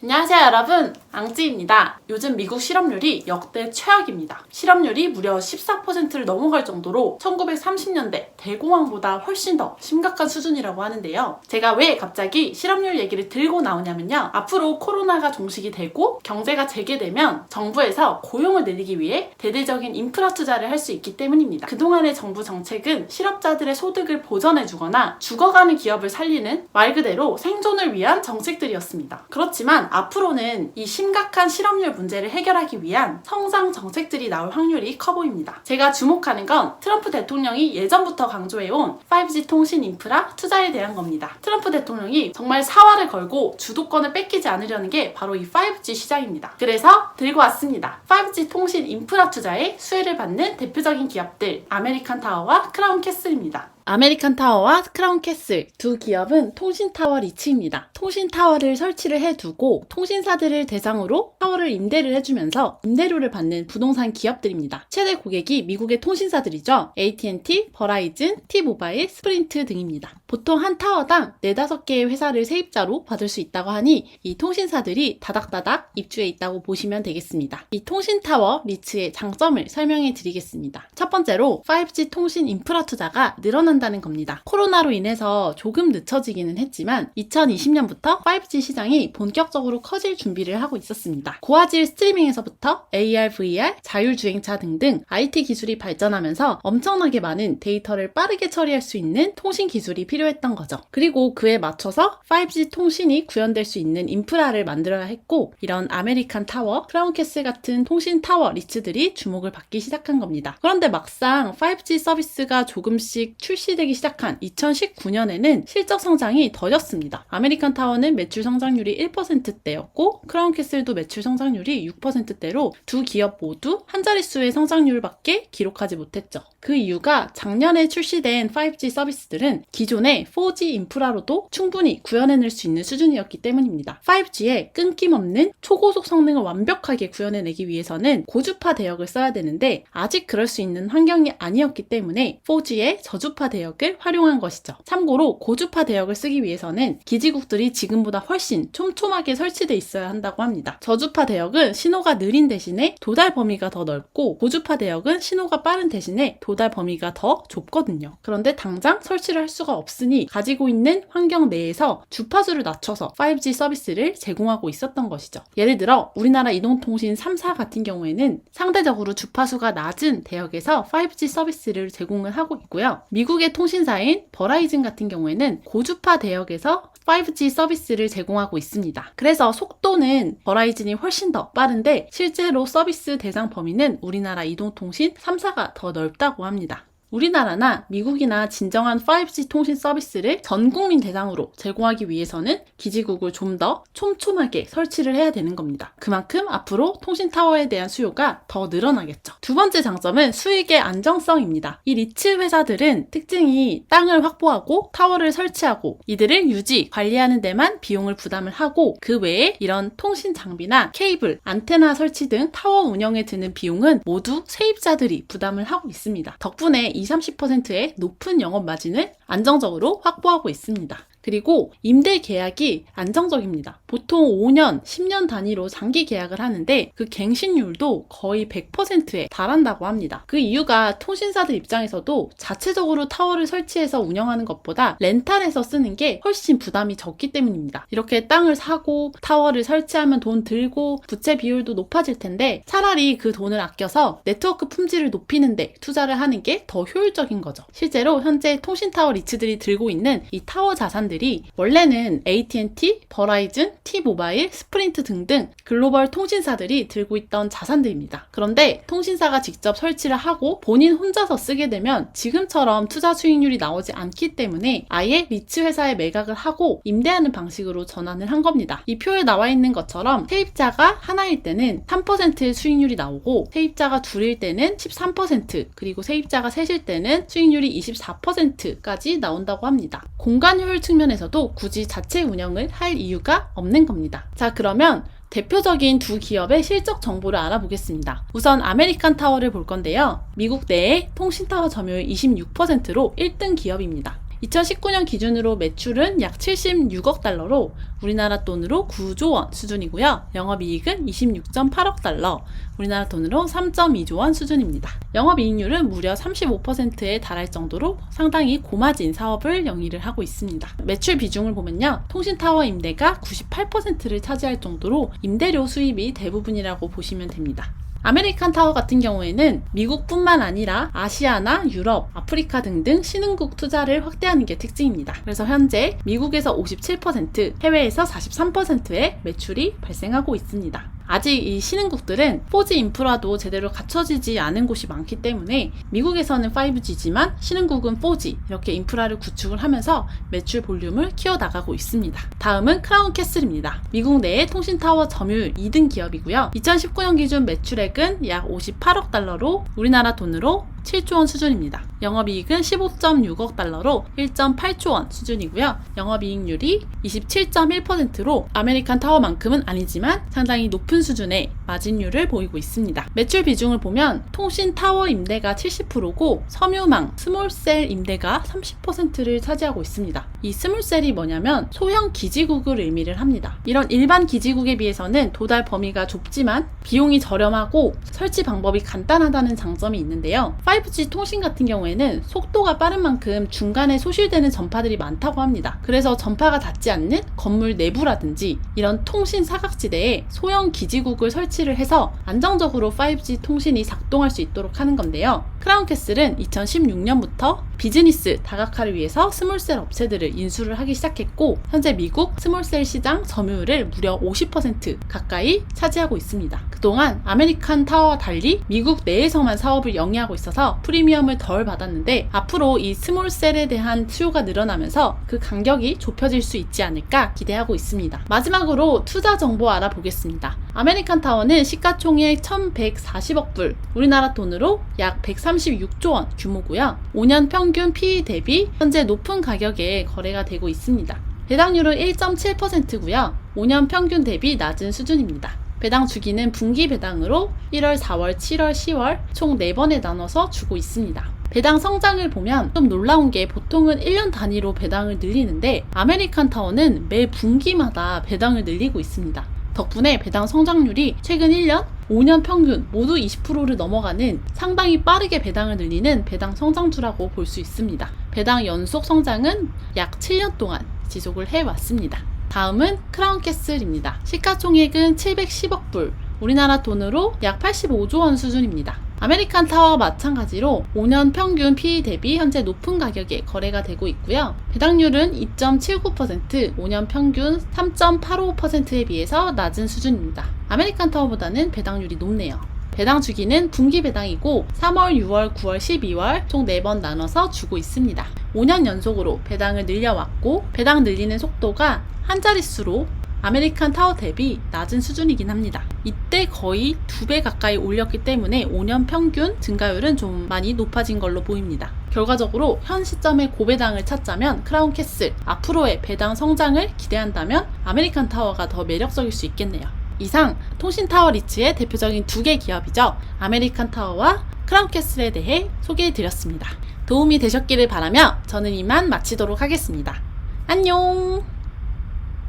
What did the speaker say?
안녕하세요 여러분, 앙찌입니다. 요즘 미국 실업률이 역대 최악입니다. 실업률이 무려 14%를 넘어갈 정도로 1930년대 대공황보다 훨씬 더 심각한 수준이라고 하는데요. 제가 왜 갑자기 실업률 얘기를 들고 나오냐면요. 앞으로 코로나가 종식이 되고 경제가 재개되면 정부에서 고용을 늘리기 위해 대대적인 인프라 투자를 할 수 있기 때문입니다. 그동안의 정부 정책은 실업자들의 소득을 보전해주거나 죽어가는 기업을 살리는 말 그대로 생존을 위한 정책들이었습니다. 그렇지만 앞으로는 이 심각한 실업률 문제를 해결하기 위한 성장 정책들이 나올 확률이 커 보입니다. 제가 주목하는 건 트럼프 대통령이 예전부터 강조해온 5G 통신 인프라 투자에 대한 겁니다. 트럼프 대통령이 정말 사활을 걸고 주도권을 뺏기지 않으려는 게 바로 이 5G 시장입니다. 그래서 들고 왔습니다. 5G 통신 인프라 투자에 수혜를 받는 대표적인 기업들, 아메리칸 타워와 크라운 캐슬입니다. 아메리칸 타워와 크라운 캐슬 두 기업은 통신타워 리츠입니다. 통신타워를 설치를 해두고 통신사들을 대상으로 타워를 임대를 해주면서 임대료를 받는 부동산 기업들입니다. 최대 고객이 미국의 통신사들이죠. AT&T, 버라이즌, T-모바일, 스프린트 등입니다. 보통 한 타워당 4-5개의 회사를 세입자로 받을 수 있다고 하니 이 통신사들이 다닥다닥 입주해 있다고 보시면 되겠습니다. 이 통신타워 리츠의 장점을 설명해 드리겠습니다. 첫 번째로 5G 통신 인프라 투자가 늘어난다는 겁니다. 코로나로 인해서 조금 늦춰지기는 했지만 2020년부터 5G 시장이 본격적으로 커질 준비를 하고 있었습니다. 고화질 스트리밍에서부터 AR, VR, 자율주행차 등등 IT 기술이 발전하면서 엄청나게 많은 데이터를 빠르게 처리할 수 있는 통신 기술이 필요했던 거죠. 그리고 그에 맞춰서 5G 통신이 구현될 수 있는 인프라를 만들어야 했고, 이런 아메리칸 타워, 크라운 캐슬 같은 통신 타워 리츠들이 주목을 받기 시작한 겁니다. 그런데 막상 5G 서비스가 조금씩 출시되기 시작한 2019년에는 실적 성장이 더뎠습니다. 아메리칸 타워는 매출 성장률이 1%대였고 크라운 캐슬도 매출 성장률이 6%대로 두 기업 모두 한 자릿수의 성장률밖에 기록하지 못했죠. 그 이유가 작년에 출시된 5G 서비스들은 기존의 4G 인프라로도 충분히 구현해낼 수 있는 수준이었기 때문입니다. 5G에 끊김없는 초고속 성능을 완벽하게 구현해내기 위해서는 고주파 대역을 써야 되는데 아직 그럴 수 있는 환경이 아니었기 때문에 4G의 저주파 대역을 활용한 것이죠. 참고로 고주파 대역을 쓰기 위해서는 기지국들이 지금보다 훨씬 촘촘하게 설치되어 있어야 한다고 합니다. 저주파 대역은 신호가 느린 대신에 도달 범위가 더 넓고, 고주파 대역은 신호가 빠른 대신에 도달 범위가 더 좁거든요. 그런데 당장 설치를 할 수가 없으니 가지고 있는 환경 내에서 주파수를 낮춰서 5G 서비스를 제공하고 있었던 것이죠. 예를 들어 우리나라 이동통신 3사 같은 경우에는 상대적으로 주파수가 낮은 대역에서 5G 서비스를 제공을 하고 있고요. 미국의 통신사인 버라이즌 같은 경우에는 고주파 대역에서 5G 서비스를 제공하고 있습니다. 그래서 속도는 버라이즌이 훨씬 더 빠른데 실제로 서비스 대상 범위는 우리나라 이동통신 3사가 더 넓다고 합니다. 우리나라나 미국이나 진정한 5G 통신 서비스를 전 국민 대상으로 제공하기 위해서는 기지국을 좀 더 촘촘하게 설치를 해야 되는 겁니다. 그만큼 앞으로 통신타워에 대한 수요가 더 늘어나겠죠. 두 번째 장점은 수익의 안정성입니다. 이 리츠 회사들은 특징이 땅을 확보하고 타워를 설치하고 이들을 유지, 관리하는 데만 비용을 부담을 하고, 그 외에 이런 통신 장비나 케이블, 안테나 설치 등 타워 운영에 드는 비용은 모두 세입자들이 부담을 하고 있습니다. 덕분에 20-30%의 높은 영업 마진을 안정적으로 확보하고 있습니다. 그리고 임대 계약이 안정적입니다. 보통 5년, 10년 단위로 장기 계약을 하는데 그 갱신율도 거의 100%에 달한다고 합니다. 그 이유가 통신사들 입장에서도 자체적으로 타워를 설치해서 운영하는 것보다 렌탈해서 쓰는 게 훨씬 부담이 적기 때문입니다. 이렇게 땅을 사고 타워를 설치하면 돈 들고 부채 비율도 높아질 텐데 차라리 그 돈을 아껴서 네트워크 품질을 높이는 데 투자를 하는 게 더 효율적인 거죠. 실제로 현재 통신타워 리츠들이 들고 있는 이 타워 자산들이 원래는 AT&T, 버라이즌, T-모바일, 스프린트 등등 글로벌 통신사들이 들고 있던 자산들입니다. 그런데 통신사가 직접 설치를 하고 본인 혼자서 쓰게 되면 지금처럼 투자 수익률이 나오지 않기 때문에 아예 리츠 회사에 매각을 하고 임대하는 방식으로 전환을 한 겁니다. 이 표에 나와 있는 것처럼 세입자가 하나일 때는 3%의 수익률이 나오고 세입자가 둘일 때는 13%, 그리고 세입자가 셋일 때는 수익률이 24%까지 나온다고 합니다. 공간 효율 측면에서도 굳이 자체 운영을 할 이유가 없는 겁니다. 자, 그러면 대표적인 두 기업의 실적 정보를 알아보겠습니다. 우선 아메리칸 타워를 볼 건데요. 미국 내에 통신타워 점유율 26%로 1등 기업입니다. 2019년 기준으로 매출은 약 76억 달러로 우리나라 돈으로 9조 원 수준이고요. 영업이익은 26.8억 달러, 우리나라 돈으로 3.2조 원 수준입니다. 영업이익률은 무려 35%에 달할 정도로 상당히 고마진 사업을 영위를 하고 있습니다. 매출 비중을 보면요. 통신타워 임대가 98%를 차지할 정도로 임대료 수입이 대부분이라고 보시면 됩니다. 아메리칸 타워 같은 경우에는 미국뿐만 아니라 아시아나 유럽, 아프리카 등등 신흥국 투자를 확대하는 게 특징입니다. 그래서 현재 미국에서 57%, 해외에서 43%의 매출이 발생하고 있습니다. 아직 이 신흥국들은 4G 인프라도 제대로 갖춰지지 않은 곳이 많기 때문에 미국에서는 5G지만 신흥국은 4G 이렇게 인프라를 구축을 하면서 매출 볼륨을 키워나가고 있습니다. 다음은 크라운캐슬입니다. 미국 내의 통신타워 점유율 2등 기업이고요. 2019년 기준 매출액은 약 58억 달러로 우리나라 돈으로 7조 원 수준입니다. 영업이익은 15.6억 달러로 1.8조 원 수준이고요. 영업이익률이 27.1%로 아메리칸 타워만큼은 아니지만 상당히 높은 수준의 마진율을 보이고 있습니다. 매출 비중을 보면 통신 타워 임대가 70%고 섬유망, 스몰셀 임대가 30%를 차지하고 있습니다. 이 스몰셀이 뭐냐면 소형 기지국을 의미를 합니다. 이런 일반 기지국에 비해서는 도달 범위가 좁지만 비용이 저렴하고 설치 방법이 간단하다는 장점이 있는데요. 5G 통신 같은 경우에는 속도가 빠른 만큼 중간에 소실되는 전파들이 많다고 합니다. 그래서 전파가 닿지 않는 건물 내부라든지 이런 통신 사각지대에 소형 기지국을 설치를 해서 안정적으로 5G 통신이 작동할 수 있도록 하는 건데요. 크라운캐슬은 2016년부터 비즈니스 다각화를 위해서 스몰셀 업체들을 인수를 하기 시작했고 현재 미국 스몰셀 시장 점유율을 무려 50% 가까이 차지하고 있습니다. 그동안 아메리칸 타워와 달리 미국 내에서만 사업을 영위하고 있어서 프리미엄을 덜 받았는데 앞으로 이 스몰셀에 대한 수요가 늘어나면서 그 간격이 좁혀질 수 있지 않을까 기대하고 있습니다. 마지막으로 투자 정보 알아보겠습니다. 아메리칸 타워는 시가총액 1140억 불, 우리나라 돈으로 약 136조 원 규모고요. 5년 평균 PE 대비 현재 높은 가격에 거래가 되고 있습니다. 배당률은 1.7%고요. 5년 평균 대비 낮은 수준입니다. 배당 주기는 분기 배당으로 1월, 4월, 7월, 10월 총 4번에 나눠서 주고 있습니다. 배당 성장을 보면 좀 놀라운 게 보통은 1년 단위로 배당을 늘리는데 아메리칸 타워는 매 분기마다 배당을 늘리고 있습니다. 덕분에 배당 성장률이 최근 1년, 5년 평균 모두 20%를 넘어가는 상당히 빠르게 배당을 늘리는 배당 성장주라고 볼 수 있습니다. 배당 연속 성장은 약 7년 동안 지속을 해왔습니다. 다음은 크라운캐슬입니다. 시가총액은 710억 불, 우리나라 돈으로 약 85조 원 수준입니다. 아메리칸 타워와 마찬가지로 5년 평균 PE 대비 현재 높은 가격에 거래가 되고 있고요. 배당률은 2.79%, 5년 평균 3.85%에 비해서 낮은 수준입니다. 아메리칸 타워보다는 배당률이 높네요. 배당 주기는 분기 배당이고 3월, 6월, 9월, 12월 총 4번 나눠서 주고 있습니다. 5년 연속으로 배당을 늘려왔고 배당 늘리는 속도가 한 자릿수로 아메리칸 타워 대비 낮은 수준이긴 합니다. 이때 거의 2배 가까이 올렸기 때문에 5년 평균 증가율은 좀 많이 높아진 걸로 보입니다. 결과적으로 현 시점에 고배당을 찾자면 크라운캐슬 앞으로의 배당 성장을 기대한다면 아메리칸 타워가 더 매력적일 수 있겠네요. 이상 통신타워 리츠의 대표적인 2개 기업이죠. 아메리칸 타워와 크라운캐슬에 대해 소개해드렸습니다. 도움이 되셨기를 바라며 저는 이만 마치도록 하겠습니다. 안녕!